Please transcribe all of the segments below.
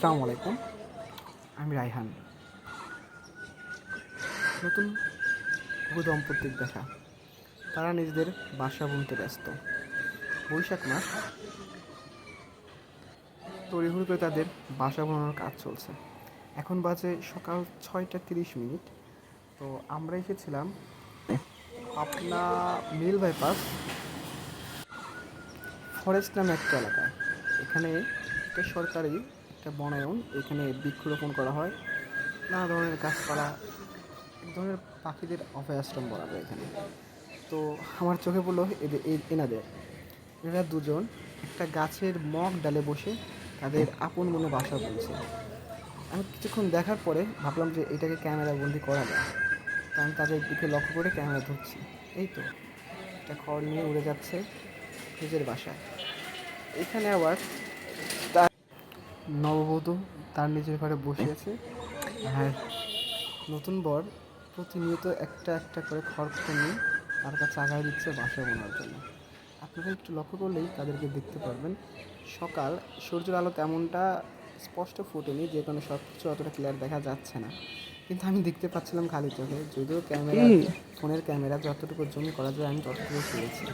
আসসালামু আলাইকুম, আমি রায়হান। নতুন বহু দম্পতির দেখা, তারা নিজেদের বাসা বুনতে ব্যস্ত। বৈশাখ মাস, তড়িঘড়ি করে তাদের বাসা বানানোর কাজ চলছে। এখন বাজে সকাল 6টা 30 মিনিট। তো আমরা এসেছিলাম পাবনা মিল বাইপাস ফরেস্ট নামে একটা এলাকায়। এখানে একটা সরকারি একটা বনায়ন, এখানে বৃক্ষরোপণ করা হয়, নানা ধরনের গাছপালা, এক ধরনের পাখিদের অভয় আশ্রম বলা যায় এখানে। তো আমার চোখে পড়লো এনারা দুজন একটা গাছের মগ ডালে বসে তাদের আপন মনে বাসা বলছে। আমি কিছুক্ষণ দেখার পরে ভাবলাম যে এটাকে ক্যামেরা বন্দি করা যায়। তো আমি তাদের দিকে লক্ষ্য করে ক্যামেরা ধরছি। এই তো একটা খড় নিয়ে উড়ে যাচ্ছে নিজের বাসায়। এখানে আবার তার নববধূ তার নিজের ঘরে বসে আছে, আর নতুন বর প্রতিনিয়ত একটা একটা করে খড় নিয়ে তার কাছে আগায় দিচ্ছে বাসা বোনার জন্য। আপনারা একটু লক্ষ্য করলেই তাদেরকে দেখতে পারবেন। সকাল, সূর্যের আলো তেমনটা স্পষ্ট ফোটেনি, যে কারণে সব কিছু অতটা ক্লিয়ার দেখা যাচ্ছে না, কিন্তু আমি দেখতে পাচ্ছিলাম খালি চোখে। যদিও ফোনের ক্যামেরা যতটুকু জুম করা যায় আমি ততটুকু পেয়েছি।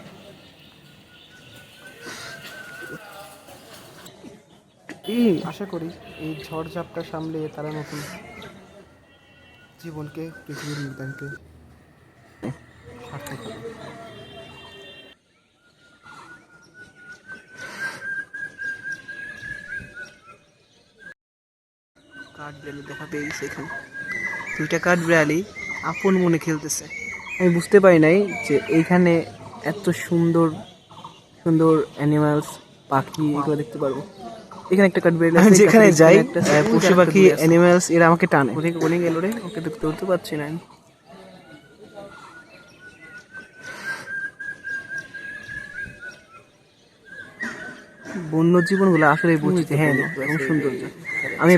আশা করি এই ঝড়ঝাপটা সামলে তারা নতুন জীবনকে, পৃথিবীর নির্ধারিত সার্থক হবে। কাঠবিড়ালি দেখা পেয়েছে এখানে, দুইটা কাঠবিড়ালি আপন মনে খেলতেছে। আমি বুঝতে পারি নাই যে এইখানে এত সুন্দর সুন্দর অ্যানিমালস, পাখি এগুলো দেখতে পারবো। এখানে একটা কাঠবিড়ালি আছে, যেখানে যাই পশু পাখি অ্যানিমালস এরা আমাকে টানে। ওদিকে কোনে গেল রে, ওকে তো ধরতে পারছি না আমি। বন্য জীবনগুলো আসলে বুঝতে, হ্যাঁ, এবং সৌন্দর্য। আমি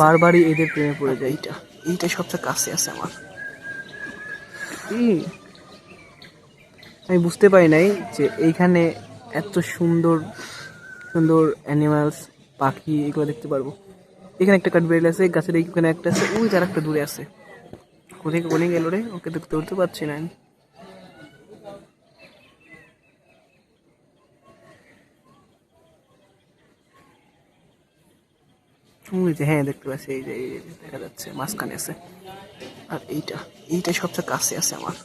বারবারই এদের প্রেমে পড়ে যাই। এইটা সবচেয়ে কাছে আছে আমার। আমি বুঝতে পারি নাই যে এইখানে এত সুন্দর সুন্দর অ্যানিমালস, পাখি এগুলো দেখতে পারবো। এখানে একটা কাঠবিড়ালি আছে, গাছের এইখানে একটা আছে, ওই যার একটা দূরে আছে। কোথায় কোনে গেল রে, ওকে তো ধরতে পারছি না আমি। হ্যাঁ, দেখতে পাচ্ছি, এই যে দেখা যাচ্ছে মাঝখানে আছে। আর এইটা সবচেয়ে কাছে আছে আমার।